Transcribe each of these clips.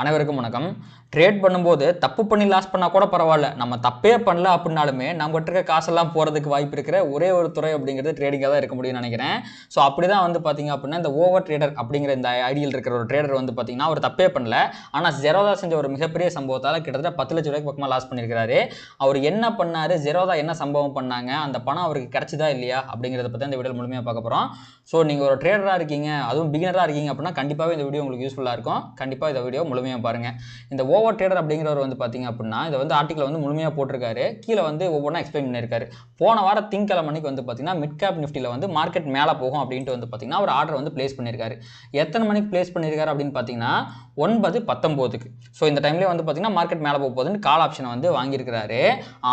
அனைவருக்கும் வணக்கம். ட்ரேட் பண்ணும்போது தப்பு பண்ணி லாஸ் பண்ணா கூட பரவாயில்ல, நம்ம தப்பே பண்ணல அப்படின்னாலுமே நம்மகிட்ட இருக்க காசெல்லாம் போகிறதுக்கு வாய்ப்பு இருக்கிற ஒரே ஒரு துறை அப்படிங்கிறது ட்ரேடிங்காக தான் இருக்க முடியும்னு நினைக்கிறேன். ஸோ அப்படி தான் வந்து பார்த்தீங்க அப்படின்னா இந்த ஓவர் ட்ரேடர் அப்படிங்கிற இந்த ஐடியில் இருக்கிற ஒரு ட்ரேடர் வந்து பார்த்தீங்கன்னா அவர் தப்பே பண்ணல, ஆனால் ஜெரோதா செஞ்ச ஒரு மிகப்பெரிய சம்பவத்தால் கிட்டத்தட்ட 10 லட்ச ரூபாய்க்கு பக்கமாக லாஸ் பண்ணியிருக்காரு. அவர் என்ன பண்ணார், ஜெரோதா என்ன சம்பவம் பண்ணாங்க, அந்த பணம் அவருக்கு கிடைச்சதா இல்லையா அப்படிங்கிறத பற்றி இந்த வீடியோ முழுமையாக பார்க்க போகிறோம். ஸோ நீங்கள் ஒரு ட்ரேடராக இருக்கீங்க, அதுவும் பிகினராக இருக்கீங்க அப்படின்னா கண்டிப்பாகவே இந்த வீடியோ உங்களுக்கு யூஸ்ஃபுல்லாக இருக்கும். கண்டிப்பாக இந்த வீடியோ முழுமையாக பாருங்கள். இந்த ஓவர் ட்ரேடர் அப்படிங்கிறவர் வந்து பார்த்தீங்க அப்படின்னா இதை வந்து ஆர்டிக்கல் வந்து முழுமையாக போட்டிருக்காரு. கீழே வந்து ஒவ்வொன்றா எக்ஸ்பிளைன் பண்ணியிருக்காரு. போன வாரம் திங்கக்கிழமை அன்னைக்கு வந்து பார்த்தீங்கன்னா மிட் கேப் நிஃப்டியில் வந்து மார்க்கெட் மேலே போகும் அப்படின்ட்டு வந்து பார்த்தீங்கன்னா ஒரு ஆர்டர் வந்து பிளேஸ் பண்ணியிருக்காரு. எத்தனை மணிக்கு பிளேஸ் பண்ணியிருக்காரு அப்படின்னு பார்த்தீங்கன்னா 9:19க்கு. ஸோ இந்த டைம்லேயே வந்து பார்த்தீங்கன்னா மார்க்கெட் மேலே போக போகுதுன்னு கால் ஆப்ஷனை வந்து வாங்கியிருக்கிறாரு.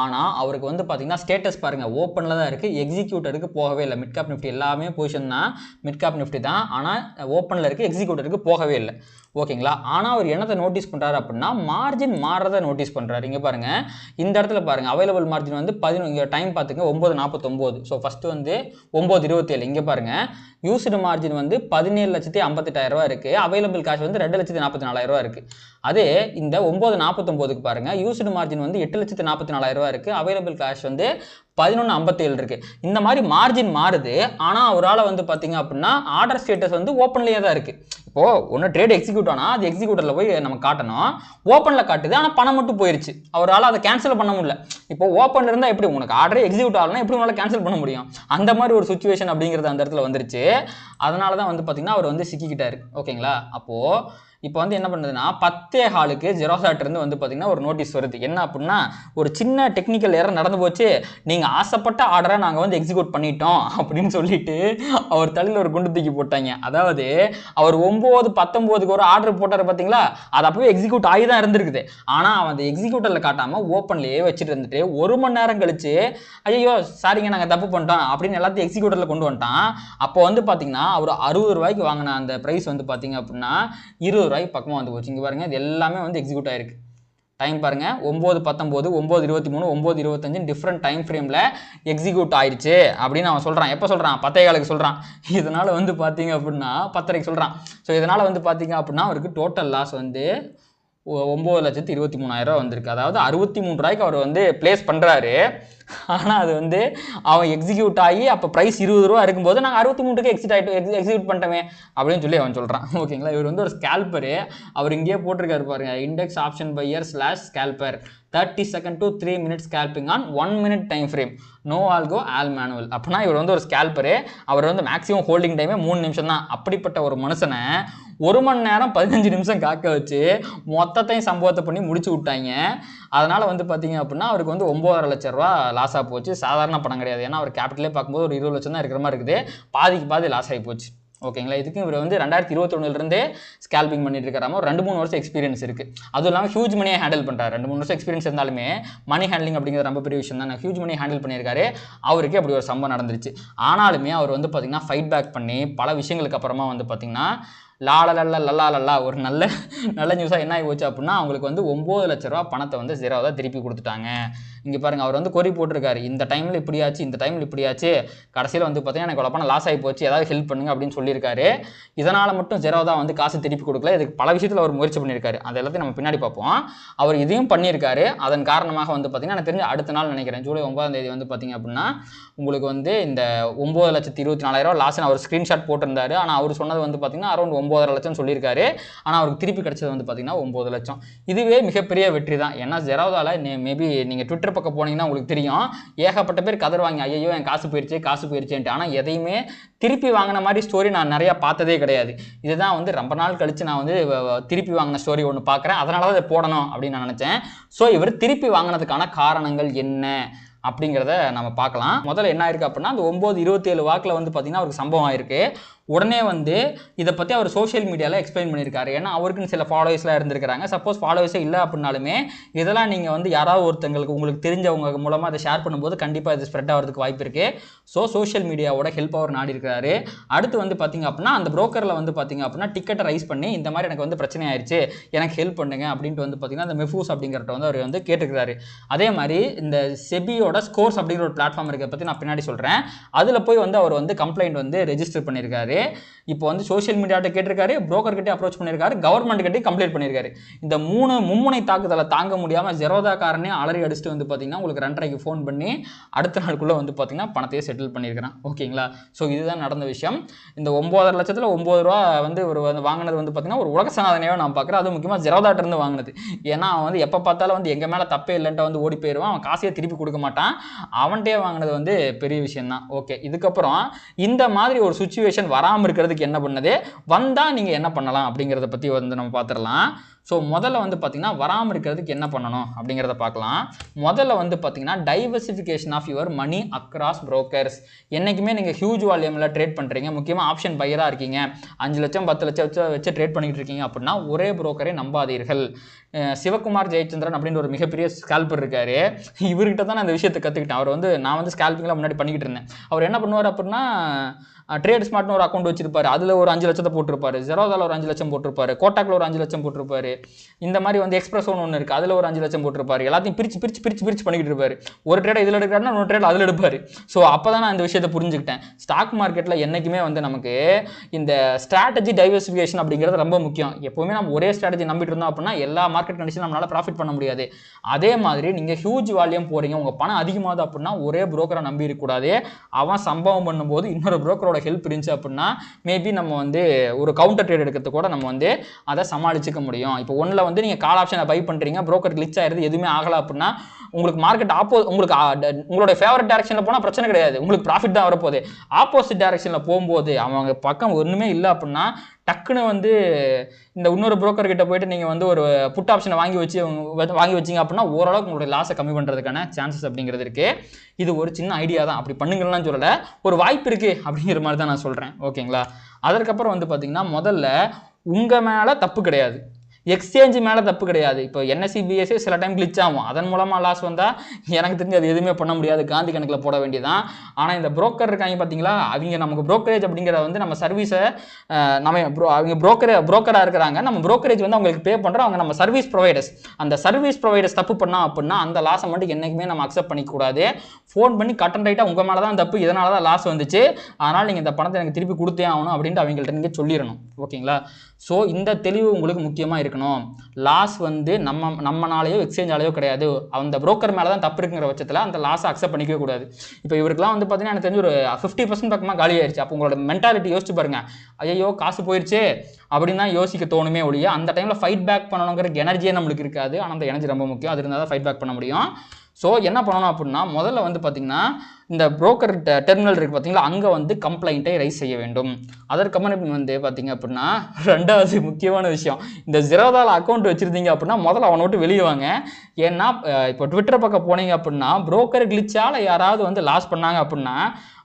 ஆனால் அவருக்கு வந்து பார்த்தீங்கன்னா ஸ்டேட்டஸ் பாருங்கள், ஓப்பனில் தான் இருக்குது, எக்ஸிக்யூட்டருக்கு போகவே இல்லை. மிட் கேப் நிஃப்டி எல்லாமே பொசிஷன் தான் மிட் கேப் நிஃப்டி தான், ஆனால் ஓப்பனில் இருக்குது, எக்ஸிக்யூட்டருக்கு போகவே இல்லை. ஓகேங்களா? ஆனால் அவர் என்னத்தை நோட்டீஸ் பண்ணுறாரு அப்படின்னா மார்ஜின் மாறுறதை நோட்டீஸ் பண்ணுறாரு. இங்கே பாருங்கள், இந்த இடத்துல பாருங்கள் அவைலபிள் மார்ஜின் வந்து 11, இங்கே டைம் பார்த்துங்க 9:49. ஸோ ஃபஸ்ட்டு வந்து 9:27. இங்கே பாருங்கள் யூஸ்டு மார்ஜின் வந்து 17,58,000 இருக்குது, அவைலபிள் கேஷ் வந்து 2,44,000 இருக்குது. அதே இந்த 9:49க்கு பாருங்கள் யூஸ்டு மார்ஜின் வந்து 8,44,000 இருக்குது, அவைலபிள் கேஷ் வந்து 11:57 இருக்குது. இந்த மாதிரி மார்ஜின் மாறுது, ஆனால் அவரால் வந்து பார்த்தீங்க அப்படின்னா ஆர்டர் ஸ்டேட்டஸ் வந்து ஓப்பன்லேயே தான் இருக்குது. இப்போது ஒன்று ட்ரேட் எக்ஸிக்யூட் ஆனால் அது எக்ஸிக்யூட்டரில் போய் நம்ம காட்டணும், ஓப்பனில் காட்டுது, ஆனால் பணம் மட்டும் போயிருச்சு, அவரால் அதை கேன்சல் பண்ண முடியல. இப்போ ஓப்பனில் இருந்தால் எப்படி உங்களுக்கு ஆர்டரே எக்ஸிக்யூட் ஆகலாம், எப்படி உங்களால் கேன்சல் பண்ண முடியும்? அந்த மாதிரி ஒரு சுச்சுவேஷன் அப்படிங்கிறது அந்த இடத்துல வந்துருச்சு. அதனால தான் வந்து பார்த்தீங்கன்னா அவர் வந்து சிக்கிக்கிட்டாரு. ஓகேங்களா? அப்போது இப்போ வந்து என்ன பண்ணுறதுன்னா 10:15க்கு ஜெரோசாட்டிருந்து வந்து பார்த்தீங்கன்னா ஒரு நோட்டீஸ் வருது. என்ன அப்படின்னா ஒரு சின்ன டெக்னிக்கல் எரர் நடந்து போச்சு, நீங்கள் ஆசைப்பட்ட ஆர்டரை நாங்கள் வந்து எக்ஸிக்யூட் பண்ணிட்டோம் அப்படின்னு சொல்லிட்டு அவர் தலையில் ஒரு குண்டு தூக்கி போட்டாங்க. அதாவது அவர் 9:19க்கு ஒரு ஆர்டர் போட்டார் பார்த்தீங்களா, அது அப்பவே எக்ஸிக்யூட் ஆகி தான் இருந்திருக்குது. ஆனால் அவன் அந்த எக்ஸிக்யூட்டரில் காட்டாமல் ஓப்பன்லேயே வச்சுட்டு இருந்துட்டு 1 மணி நேரம் கழிச்சு ஐயோ சாரிங்க நாங்கள் தப்பு பண்ணிட்டோம் அப்படின்னு எல்லாத்தையும் எக்ஸிக்யூட்டரில் கொண்டு வந்துட்டான். அப்போ வந்து பார்த்தீங்கன்னா அவர் 60 ரூபாய்க்கு வாங்கின அந்த ப்ரைஸ் வந்து பார்த்தீங்க அப்படின்னா 20 ரூபாய்க்கு பக்கமாக வந்து போச்சு. இங்கே பாருங்கள் இது எல்லாமே வந்து எக்ஸிக்யூட் ஆயிருக்கு. டைம் பாருங்கள் 9:19, 9:23, 9:25 டிஃப்ரெண்ட் டைம் ஃப்ரேமில் எக்ஸிக்யூட் ஆயிடுச்சு அப்படின்னு அவன் சொல்கிறான். எப்போ சொல்கிறான்? 10:15க்கு சொல்கிறான். இதனால் வந்து பார்த்தீங்க அப்படின்னா 10:30க்கு சொல்கிறான். ஸோ இதனால் வந்து பார்த்தீங்க அப்படின்னா அவருக்கு டோட்டல் லாஸ் வந்து 9,23,000 வந்திருக்கு. அதாவது 63 ரூபாய்க்கு அவர் வந்து பிளேஸ் பண்ணுறாரு. ஆனால் அது வந்து அவன் எக்ஸிக்யூட் ஆகி அப்போ ப்ரைஸ் 20 ரூபா இருக்கும்போது நாங்கள் 63க்கு எக்ஸிக்யூட் பண்ணிட்டோமே அப்படின்னு சொல்லி அவன் சொல்கிறான். ஓகேங்களா? இவர் வந்து ஒரு ஸ்கேல்பரு. அவர் இங்கேயே போட்டிருக்காரு பாருங்க, index option buyer /scalper 30 second to 3 minutes scalping on 1 minute time frame, no algo all manual. அப்படின்னா இவர் வந்து ஒரு ஸ்கேல்பரு. அவர் வந்து மேக்ஸிமம் ஹோல்டிங் டைமே 3 நிமிஷம் தான். அப்படிப்பட்ட ஒரு மனுஷனை 1 மணி நேரம் 15 நிமிஷம் காக்க வச்சு மொத்தத்தையும் சம்பவத்தை பண்ணி முடிச்சு விட்டாங்க. அதனால் வந்து பார்த்தீங்க அப்படின்னா அவருக்கு வந்து 9.5 லட்ச ரூபா லாஸாக போச்சு. சாதாரண பணம் கிடையாது. ஏன்னா அவர் கேபிட்டலே பார்க்கும்போது ஒரு 20 லட்சம் தான் இருக்கிற மாதிரி இருக்குது, பாதிக்கு பாதி லாஸ் ஆகி போச்சு. ஓகேங்களா? இதுக்கு இவர் வந்து 2021 ஸ்கேல்பிங் பண்ணிட்டு இருக்காராம. ஒரு 2-3 வருஷம் எக்ஸ்பீரியன்ஸ் இருக்குது. அதுவும் இல்லாமல் ஹியூஜ் மணியை ஹேண்டில் பண்ணுறாரு. 2-3 வருஷம் எக்ஸ்பீரியன்ஸ் இருந்தாலுமே மணி ஹேண்ட்லிங் அப்படிங்கிறது ரொம்ப பெரிய விஷயம் தான். ஹியூஜ் மணி ஹேண்டில் பண்ணியிருக்காரு. அவருக்கு அப்படி ஒரு சம்பவம் நடந்துருச்சு. ஆனாலுமே அவர் வந்து பார்த்தீங்கன்னா ஃபைட் பேக் பண்ணி பல விஷயங்களுக்கு அப்புறமா வந்து பார்த்தீங்கன்னா லல்லா ஒரு நல்ல நியூஸாக என்ன ஆகி போச்சு அப்படின்னா அவங்களுக்கு வந்து 9 லட்ச ரூபா பணத்தை வந்து ஜெரோதா திருப்பி கொடுத்துட்டாங்க. இங்கே பாருங்கள் அவர் வந்து கொரி போட்டிருக்காரு, இந்த டைமில் இப்படியாச்சு, இந்த டைமில் இப்படியாச்சு, கடைசியில் வந்து பார்த்தீங்கன்னா எனக்கு அவ்வளோ பணம் லாஸ் ஆகி போச்சு, ஏதாவது ஹெல்ப் பண்ணுங்க அப்படின்னு சொல்லியிருக்காரு. இதனால் மட்டும் ஜெரோதா வந்து காசு திருப்பி கொடுக்கல, இதுக்கு பல விஷயத்தில் அவர் முயற்சி பண்ணியிருக்காரு. அது எல்லாத்தையும் நம்ம பின்னாடி பார்ப்போம். அவர் இதையும் பண்ணியிருக்காரு. அதன் காரணமாக வந்து பார்த்தீங்கன்னா எனக்கு தெரிஞ்ச அடுத்த நாள் நினைக்கிறேன் ஜூலை 9ஆம் தேதி வந்து பார்த்தீங்க அப்படின்னா உங்களுக்கு வந்து இந்த 9,24,000 லாஸ்ன்னு அவர் ஸ்க்ரீன்ஷாட் போட்டிருந்தாரு. ஆனால் அவர் சொன்னது வந்து பார்த்தீங்கன்னா அரௌண்ட் 9.5 லட்சம் சொல்லியிருக்காரு. ஆனால் அவருக்கு திருப்பி கிடைச்சது வந்து பார்த்தீங்கன்னா 9 லட்சம். இதுவே மிகப்பெரிய வெற்றி தான். ஏன்னா ஜெரோதாவில் மேபி நீங்கள் ட்விட்டர் பக்கம் போனீங்கன்னா உங்களுக்கு தெரியும், ஏகப்பட்ட பேர் கதறுவாங்க, ஐயோ என் காசு போயிடுச்சேன்ட்டு. ஆனால் எதையுமே திருப்பி வாங்கின மாதிரி ஸ்டோரி நான் நிறையா பார்த்ததே கிடையாது. இதுதான் வந்து ரொம்ப நாள் கழித்து நான் வந்து திருப்பி வாங்கின ஸ்டோரி ஒன்று பார்க்குறேன். அதனால தான் இதை போடணும் அப்படின்னு நான் நினச்சேன். ஸோ இவர் திருப்பி வாங்கினதுக்கான காரணங்கள் என்ன அப்படிங்கிறத நம்ம பார்க்கலாம். முதல்ல என்ன ஆயிருக்கு அப்படின்னா அந்த 9:27 வாக்கில் வந்து பார்த்தீங்கன்னா அவருக்கு சம்பவம் ஆயிருக்கு. உடனே வந்து இதை பற்றி அவர் சோஷியல் மீடியாவில் எக்ஸ்பிளைன் பண்ணியிருக்காரு. ஏன்னா அவருக்குன்னு சில ஃபாலோவர்ஸ்லாம் இருந்திருக்கிறாங்க. சப்போஸ் ஃபாலோவர்ஸே இல்லை அப்படின்னாலுமே இதெல்லாம் நீங்கள் வந்து யாராவது ஒருத்தங்களுக்கு உங்களுக்கு தெரிஞ்சவங்க மூலமாக அதை ஷேர் பண்ணும்போது கண்டிப்பாக இது ஸ்ப்ரெட் ஆகிறதுக்கு வாய்ப்பு இருக்குது. ஸோ சோஷியல் மீடியாவோட ஹெல்ப் அவர் நாடி இருக்கிறாரு. அடுத்து வந்து பார்த்தீங்க அப்படின்னா அந்த புரோக்கரில் வந்து பார்த்தீங்க அப்படின்னா டிக்கெட்டை ரைஸ் பண்ணி இந்த மாதிரி எனக்கு வந்து பிரச்சனை ஆயிடுச்சு, எனக்கு ஹெல்ப் பண்ணுங்க அப்படின்ட்டு வந்து பார்த்தீங்கன்னா அந்த மெஃபூஸ் அப்படிங்கிறத வந்து அவர் வந்து கேட்டுக்கிறாரு. அதே மாதிரி இந்த செபியோட ஸ்கோர்ஸ் அப்படிங்கிற ஒரு பிளாட்ஃபார்ம் இருக்கிறத பற்றி நான் பின்னாடி சொல்கிறேன். அதில் போய் வந்து அவர் வந்து கம்ப்ளைண்ட் வந்து ரெஜிஸ்டர் பண்ணியிருக்காரு. இப்போ வந்து சோஷியல் மீடியாட்ட கேட்டிருக்காரு, புரோக்கர் கிட்டே அப்ரோச் பண்ணியிருக்காரு, கவர்மெண்ட் கிட்டே கம்ப்ளைண்ட் பண்ணியிருக்காரு. இந்த 3 மும்முனை தாக்குதலை தாங்க முடியாமல் ஜெரோதாக்காரனே அலறி அடிச்சுட்டு வந்து பார்த்தீங்கன்னா உங்களுக்கு 2:30க்கு ஃபோன் பண்ணி அடுத்த நாளுக்குள்ளே வந்து பார்த்தீங்கன்னா பணத்தையே செட்டில் பண்ணியிருக்கிறான். ஓகேங்களா? ஸோ இதுதான் நடந்த விஷயம். இந்த 9.5 லட்சத்தில் 9 ரூபா வந்து ஒரு வாங்கினது வந்து பார்த்தீங்கன்னா ஒரு உலக சாதனையாக நான் பார்க்குறேன். அது முக்கியமாக ஜெரோதாட்ட இருந்து வாங்கினது. ஏன்னா அவன் வந்து எப்போ பார்த்தாலும் வந்து எங்கள் மேலே தப்பே இல்லைன்ட்டு வந்து ஓடி போயிடுவான். அவன் காசையே திருப்பி கொடுக்க மாட்டான். அவன்கிட்டே வாங்கினது வந்து பெரிய விஷயம் தான். ஓகே, இதுக்கப்புறம் இந்த மாதிரி ஒரு சுச்சுவேஷன் வராமல் இருக்கிறதுக்கு என்ன பண்ணது, வந்தால் நீங்கள் என்ன பண்ணலாம் அப்படிங்கிறத பற்றி வந்து நம்ம பார்த்துடலாம். ஸோ முதல்ல வந்து பார்த்தீங்கன்னா வராமல் இருக்கிறதுக்கு என்ன பண்ணணும் அப்படிங்கிறத பார்க்கலாம். முதல்ல வந்து பார்த்தீங்கன்னா diversification of your money across brokers. என்றைக்குமே நீங்கள் ஹியூஜ் வால்யூமில் ட்ரேட் பண்ணுறீங்க, முக்கியமாக ஆப்ஷன் பையராக இருக்கீங்க, 5 லட்சம் 10 லட்சம் வச்சு ட்ரேட் பண்ணிக்கிட்டு இருக்கீங்க அப்படின்னா ஒரே புரோக்கரை நம்பாதீர்கள். சிவகுமார் ஜெயச்சந்திரன் அப்படின்னு ஒரு மிகப்பெரிய ஸ்கால்பர் இருக்காரு. இவர்கிட்ட தான் நான் இந்த விஷயத்தை கற்றுக்கிட்டேன். அவர் வந்து நான் வந்து ஸ்கால்பிங்லாம் முன்னாடி பண்ணிக்கிட்டு இருந்தேன். அவர் என்ன பண்ணுவார் அப்படின்னா ட்ரேட் ஸ்மார்ட்னு ஒரு அக்கௌண்ட் வச்சிருப்பாரு, அதில் ஒரு 5 லட்சத்தை போட்டிருப்பாரு, ஜெரோதாவில் ஒரு 5 லட்சம் போட்டிருப்பாரு, கோட்டாக்கில் ஒரு 5 லட்சம் போட்டிருப்பாரு, இந்த மாதிரி வந்து எக்ஸ்பிரஸ் ஒன்று இருக்குது, அதில் ஒரு 5 லட்சம் போட்டிருப்பாரு. எல்லாத்தையும் பிரித்து பண்ணிக்கிட்டு இருப்பாரு. ஒரு ட்ரேட் இதில் எடுக்கிறாருன்னா ஒரு ட்ரேட் அதில் எடுப்பார். ஸோ அப்போ தான் நான் இந்த விஷயத்தை புரிஞ்சுக்கிட்டேன். ஸ்டாக் மார்க்கெட்டில் என்றைக்குமே வந்து நமக்கு இந்த ஸ்ட்ராட்டஜி டைவர்சிஃபிகேஷன் அப்படிங்கிறது ரொம்ப முக்கியம். எப்போவுமே நம்ம ஒரே ஸ்ட்ராட்டஜி நம்பிட்டு இருந்தோம் அப்படின்னா எல்லா மார்க்கெட் கண்டிஷன் நம்மளால் ப்ராஃபிட் பண்ண முடியாது. அதே மாதிரி நீங்கள் ஹியூஜ் வால்யூம் போகிறீங்க, உங்கள் பணம் அதிகமாகுது அப்படின்னா ஒரே புரோக்கரை நம்பி இருக்கக்கூடாது. அவன் சம்பவம் பண்ணும்போது இன்னொரு புரோக்கரோட ஹெல்ப் இருந்துச்சு அப்படின்னா மேபி நம்ம வந்து ஒரு கவுண்டர் ட்ரேட் எடுக்கிறது கூட நம்ம வந்து அதை சமாளிச்சுக்க முடியும். இப்போ ஒன்றில் வந்து நீங்கள் கால் ஆப்ஷனை பை பண்ணுறீங்க, புரோக்கர் கிளிச் ஆயிடுது, எதுவுமே ஆகலை அப்படின்னா உங்களுக்கு மார்க்கெட் உங்களுக்கு உங்களோட ஃபேவரட் டைரக்ஷனில் போனால் பிரச்சனை கிடையாது, உங்களுக்கு ப்ராஃபிட் தான் வரப்போகுது. ஆப்போசிட் டைரக்ஷனில் போகும்போது அவங்க பக்கம் ஒன்றுமே இல்லை அப்படின்னா டக்குன்னு வந்து இந்த இன்னொரு புரோக்கர் கிட்ட போயிட்டு நீங்கள் வந்து ஒரு புட் ஆப்ஷனை வாங்கி வச்சிங்க அப்படின்னா ஓரளவுக்கு உங்களுடைய லாஸை கம்மி பண்ணுறதுக்கான சான்சஸ் அப்படிங்கிறது இருக்குது. இது ஒரு சின்ன ஐடியா தான், அப்படி பண்ணுங்கள்லாம் சொல்லலை, ஒரு வாய்ப்பு இருக்குது அப்படிங்கிற மாதிரி தான் நான் சொல்கிறேன். ஓகேங்களா? அதற்கப்புறம் வந்து பார்த்தீங்கன்னா முதல்ல உங்கள் மேலே தப்பு கிடையாது, எக்ஸ்சேஞ்சு மேலே தப்பு கிடையாது. இப்போ NSE BSE சில டைம் கிளிச் ஆகும், அதன் மூலமாக லாஸ் வந்தால் எனக்கு தெரிஞ்சு அது எதுவுமே பண்ண முடியாது, காந்தி கணக்கில் போட வேண்டியதான். ஆனால் இந்த புரோக்கர் இருக்காங்க பார்த்தீங்களா, அவங்க நமக்கு புரோக்கரேஜ் அப்படிங்கிற வந்து நம்ம சர்வீஸை அவங்க புரோக்கராக இருக்கிறாங்க, நம்ம புரோக்கரேஜ் வந்து அவங்களுக்கு பே பண்ணுறோம், அவங்க நம்ம சர்வீஸ் ப்ரொவைடர்ஸ். அந்த சர்வீஸ் ப்ரொவைடர்ஸ் தப்பு பண்ணா அப்படின்னா அந்த லாஸை மட்டும் என்றைக்குமே நம்ம அக்செப்ட் பண்ணிக்கூடாது. ஃபோன் பண்ணி கட் அண்ட் ரைட்டாக உங்கள் மேலே தான் தப்பு, இதனால தான் லாஸ் வந்துச்சு, அதனால் நீங்கள் இந்த பணத்தை எனக்கு திருப்பி கொடுத்தே ஆகணும் அப்படின்ட்டு அவங்கள்ட்ட நீங்கள் சொல்லிடணும். ஓகேங்களா? ஸோ இந்த தெளிவு உங்களுக்கு முக்கியமாக இருக்கணும். லாஸ் வந்து நம்மனாலேயோ எக்ஸ்சேஞ்சாலேயோ கிடையாது, அந்த புரோக்கர் மேலே தான் தப்பு இருக்குங்கிற பட்சத்தில் அந்த லாஸை அக்செப்ட் பண்ணிக்கவே கூடாது. இப்போ இவருக்குலாம் வந்து பார்த்தீங்கன்னா எனக்கு தெரிஞ்சு ஒரு 50% பக்கமாக காலி ஆயிடுச்சு. அப்போ உங்களோட மென்டாலிட்டி யோசிச்சு பாருங்க, ஐயோ காசு போயிடுச்சு அப்படின்னு தான் யோசிக்க தோணுமே ஒழிய அந்த டைமில் ஃபைட் பேக் பண்ணணுங்கிற எனர்ஜியே நம்மளுக்கு இருக்காது. ஆனால் அந்த எனர்ஜி ரொம்ப முக்கியம், அது இருந்தால் தான் ஃபைட் பேக் பண்ண முடியும். ஸோ என்ன பண்ணணும் அப்படின்னா முதல்ல வந்து பார்த்தீங்கன்னா இந்த புரோக்கர் டெர்மினல் இருக்குது பார்த்தீங்களா, அங்கே வந்து கம்ப்ளைண்ட்டை ரைஸ் செய்ய வேண்டும். அதற்கப்புறம் வந்து பார்த்தீங்க அப்படின்னா ரெண்டாவது முக்கியமான விஷயம், இந்த ஜெரோதாவில் அக்கௌண்ட் வச்சுருந்தீங்க அப்படின்னா முதல்ல அவனை விட்டு வெளியே வாங்க. ஏன்னா இப்போ ட்விட்டர் பக்கம் போனீங்க அப்படின்னா புரோக்கர் கிளிச்சால் யாராவது வந்து லாஸ் பண்ணாங்க அப்படின்னா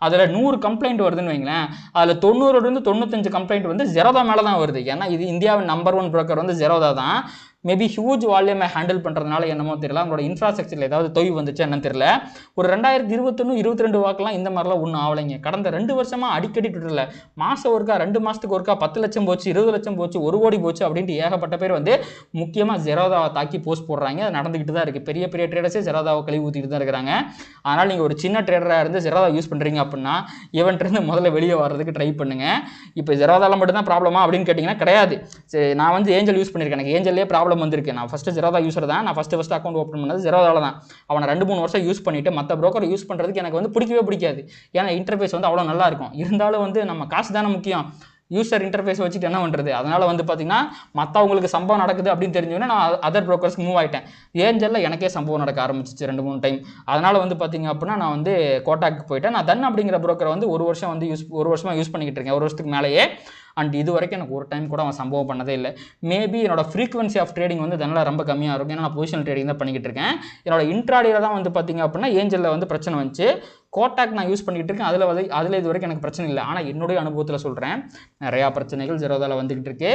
அதில் 100 கம்ப்ளைண்ட் வருதுன்னு வைங்களேன், அதில் 90 to 95 கம்ப்ளைண்ட் வந்து ஜெரோதா மேலே தான் வருது. ஏன்னா இது இந்தியாவின் நம்பர் 1 புரோக்கர் வந்து ஜெரோதா தான். மேபி ஹியூஜ் வால்யூமை ஹேண்டில் பண்ணுறதுனால என்னமோ தெரியல, அவங்களோட இன்ஃப்ராஸ்ட்ரக்சரில் ஏதாவது தொய்வு வந்துச்சு என்னன்னு தெரியல. ஒரு 2021-22 வாக்கெல்லாம் இந்த மாதிரிலாம் ஒன்றும் ஆகலைங்க. கடந்த 2 வருஷமாக அடிக்கடி ட்விட்டரில் மாதம் ஒருக்கா 2 மாதத்துக்கு ஒருக்கா 10 லட்சம் போச்சு, 20 லட்சம் போச்சு, 1 கோடி போச்சு அப்படின்ட்டு ஏகப்பட்ட பேர் வந்து முக்கியமாக ஜெரோதாவை தாக்கி போஸ்ட் போடுறாங்க. அது நடந்துக்கிட்டு தான் இருக்குது. பெரிய பெரிய ட்ரேடர்ஸே ஜெரோதாவை கழுவி ஊற்றிட்டு தான் இருக்கிறாங்க. அதனால் நீங்கள் ஒரு சின்ன ட்ரேடராக இருந்து ஜெரோதா யூஸ் பண்ணுறீங்க அப்படின்னா இவன்ட்டு முதல்ல வெளியே வர்றதுக்கு ட்ரை பண்ணுங்கள். இப்போ ஜெரோதாவில் மட்டும்தான் ப்ராப்ளமா அப்படின்னு கேட்டிங்கன்னா கிடையாது. சரி, நான் வந்து ஏஞ்சல் யூஸ் பண்ணியிருக்கேன், எனக்கு ஏஞ்சல்லே ப்ராப்ளம் வந்திருக்கு. நான் ஃபஸ்ட்டு ஜெரோதா யூஸர் தான், நான் ஃபஸ்ட்டு அக்கௌண்ட் ஓப்பன் பண்ணது ஜெரோதாவில் தான். அவனை 2-3 வருஷம் யூஸ் பண்ணிவிட்டு மற்ற புரோக்கர் யூஸ் பண்ணுறதுக்கு எனக்கு வந்து பிடிக்கவே பிடிக்காது. ஏன்னா இன்டர்ஃபேஸ் வந்து அவ்வளோ நல்லா இருக்கும். இருந்தாலும் வந்து நம்ம காசு தானே முக்கியம், யூசர் இன்டர்ஃபேஸ் வச்சுட்டு என்ன பண்ணுறது. அதனால் வந்து பார்த்தீங்கன்னா மற்றவங்களுக்கு சம்பவம் நடக்குது அப்படின்னு தெரிஞ்சோன்னே நான் அதர் புரோக்கர்ஸ்க்கு மூவ் ஆகிட்டேன். ஏஞ்சலில் எனக்கே சம்பவம் நடக்க ஆரம்பிச்சிச்சு 2-3 டைம். அதனால் வந்து பார்த்தீங்க அப்படின்னா நான் வந்து கோட்டாக்கு போயிட்டேன். நான் தன் அப்படிங்கிற புரோக்கரை வந்து ஒரு வருஷமாக யூஸ் பண்ணிக்கிட்டு இருக்கேன், 1 வருஷத்துக்கு மேலேயே. அண்ட் இது வரைக்கும் எனக்கு ஒரு டைம் கூட அவன் சம்பவம் பண்ணதே இல்லை. மேபி என்னோட ஃப்ரீக்வன்சி ஆஃப் ட்ரேடிங் வந்து அதனால் ரொம்ப கம்மியாக இருக்கும். ஏன்னா நான் பொசிஷனல் ட்ரேடிங் தான் பண்ணிக்கிட்டு இருக்கேன். என்னோட இன்ட்ராடேல தான் வந்து பார்த்திங்க அப்படின்னா ஏஞ்சலில் வந்து பிரச்சனை வந்துச்சு. கோட்டாக் நான் யூஸ் பண்ணிக்கிட்டு இருக்கேன், அதில் இது வரைக்கும் எனக்கு பிரச்சனை இல்லை. ஆனால் என்னுடைய அனுபவத்தில் சொல்கிறேன், நிறையா பிரச்சனைகள் ஜெரோதாவில் வந்துக்கிட்டு இருக்கு.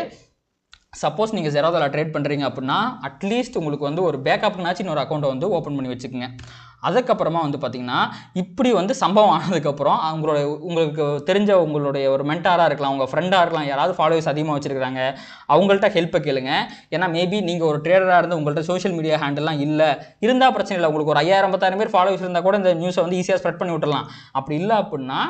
சப்போஸ் நீங்கள் ஜெரோதாவில் ட்ரேட் பண்ணுறீங்க அப்படின்னா அட்லீஸ்ட் உங்களுக்கு வந்து ஒரு பேக்கப்னாச்சும் இன்னொரு அக்கௌண்ட்டை வந்து ஓப்பன் பண்ணி வச்சுக்கோங்க. அதுக்கப்புறமா வந்து பார்த்திங்கன்னா இப்படி வந்து சம்பவம் ஆனதுக்கப்புறம் உங்களுக்கு தெரிஞ்ச உங்களுடைய ஒரு மென்டாராக இருக்கலாம், உங்கள் ஃப்ரெண்டாக இருக்கலாம், யாராவது ஃபாலோவர்ஸ் அதிகமாக வச்சுருக்காங்க, அவங்கள்ட்ட ஹெல்ப்பை கேளுங்க. ஏன்னா மேபி நீங்கள் ஒரு ட்ரேடராக இருந்து உங்கள்கிட்ட சோஷியல் மீடியா ஹேண்டெல்லாம் இருந்தால் பிரச்சனை இல்லை. உங்களுக்கு ஒரு 5000-10,000 பேர் ஃபாலோவர்ஸ் இருந்தால் கூட இந்த நியூஸை வந்து ஈஸியாக ஸ்ப்ரெட் பண்ணி விட்டுடலாம். அப்படி இல்லை அப்படின்னா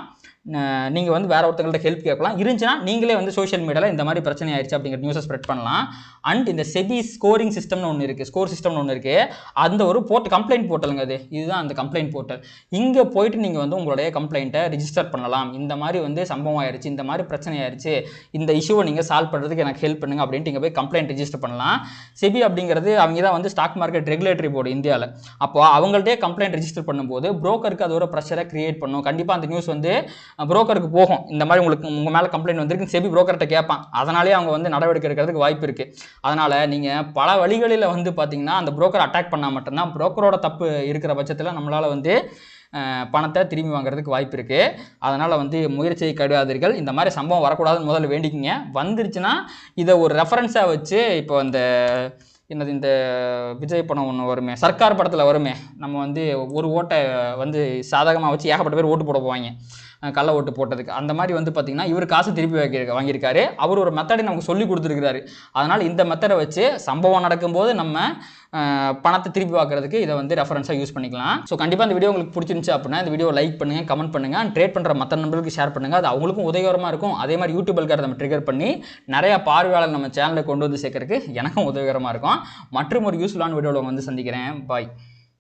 நீங்கள் வந்து வேறு ஒருத்தங்கள்ட்ட ஹெல்ப் கேட்கலாம். இருந்துச்சுன்னா நீங்களே வந்து சோஷியல் மீடியாவில் இந்த மாதிரி பிரச்சனை ஆயிடுச்சு அப்படிங்கிற நியூஸை ஸ்ப்ரெட் பண்ணலாம். அண்ட் இந்த செபி ஸ்கோரிங் சிஸ்டம்னு ஒன்று இருக்குது, ஸ்கோர் சிஸ்டம்னு ஒன்று இருக்குது. அந்த ஒரு கம்ப்ளைண்ட் போர்ட்டலுங்க அது. இதுதான் அந்த கம்ப்ளைண்ட் போர்ட்டல். இங்கே போயிட்டு நீங்கள் வந்து உங்களுடைய கம்ப்ளைண்ட்டை ரிஜிஸ்டர் பண்ணலாம். இந்த மாதிரி வந்து சம்பவம் ஆயிடுச்சு, இந்த மாதிரி பிரச்சனை ஆயிடுச்சு, இந்த இஷ்யூவை நீங்கள் சால்வ் பண்ணுறதுக்கு எனக்கு ஹெல்ப் பண்ணுங்க அப்படின்ட்டு இங்கே போய் கம்ப்ளைண்ட் ரிஜிஸ்டர் பண்ணலாம். செபி அப்படிங்கிறது அவங்க தான் வந்து ஸ்டாக் மார்க்கெட் ரெகுலேட்டரி போர்டு இந்தியாவில். அப்போ அவங்கள்ட்டே கம்ப்ளைண்ட் ரிஜிஸ்டர் பண்ணும்போது புரோக்கருக்கு அது ஒரு ப்ரெஷரை கிரியேட் பண்ணும். கண்டிப்பாக அந்த நியூஸ் வந்து புரோக்கருக்கு போகும். இந்த மாதிரி உங்கள் மேலே கம்ப்ளைண்ட் வந்திருக்கு, செபி புரோக்கர்கிட்ட கேட்பான். அதனாலே அவங்க வந்து நடவடிக்கை எடுக்கிறதுக்கு வாய்ப்பு இருக்குது. அதனால் நீங்கள் பல வழிகளில் வந்து பார்த்தீங்கன்னா அந்த புரோக்கர் அட்டாக் பண்ணால் மட்டும்தான், புரோக்கரோட தப்பு இருக்கிற பட்சத்தில் நம்மளால் வந்து பணத்தை திரும்பி வாங்குறதுக்கு வாய்ப்பு இருக்குது. அதனால் வந்து முயற்சியை கைவிடாதீர்கள். இந்த மாதிரி சம்பவம் வரக்கூடாதுன்னு முதல்ல வேண்டிக்கிங்க. வந்துருச்சுன்னா இதை ஒரு ரெஃபரன்ஸாக வச்சு, இப்போ அந்த என்னது இந்த விஜய் படம் ஒன்று வருமே, சர்க்கார் படத்தில் வருமே, நம்ம வந்து ஒரு ஓட்டை வந்து சாதகமாக வச்சு ஏகப்பட்ட பேர் ஓட்டு போட போவாங்க, கள்ள ஓட்டு போட்டதுக்கு. அந்த மாதிரி வந்து பார்த்திங்கன்னா இவர் காசு திருப்பி வாங்கியிருக்காரு. அவர் ஒரு மெத்தடை நமக்கு சொல்லி கொடுத்துருக்கிறாரு. அதனால் இந்த மெத்தடை வச்சு சம்பவம் நடக்கும்போது நம்ம பணத்தை திருப்பி வாங்குறதுக்கு இதை வந்து ரெஃபரன்ஸாக யூஸ் பண்ணிக்கலாம். ஸோ கண்டிப்பாக இந்த வீடியோ உங்களுக்கு பிடிச்சிருந்துச்சு அப்படின்னா இந்த வீடியோ லைக் பண்ணுங்கள், கமெண்ட் பண்ணுங்கள், அண்ட் ட்ரேட் பண்ணுற மற்ற நண்பர்களுக்கு ஷேர் பண்ணுங்கள். அது அவங்களுக்கும் உதவிகரமாக இருக்கும். அதே மாதிரி யூடியூப் அல்காரிதம் நம்ம ட்ரிகர் பண்ணி நிறையா பார்வையாளர் நம்ம சேனலை கொண்டு வந்து சேர்க்கறதுக்கு எனக்கும் உதவிகரமாக இருக்கும். மற்றும் ஒரு யூஸ்ஃபுல்லான வீடியோவில் வந்து சந்திக்கிறேன். பாய்.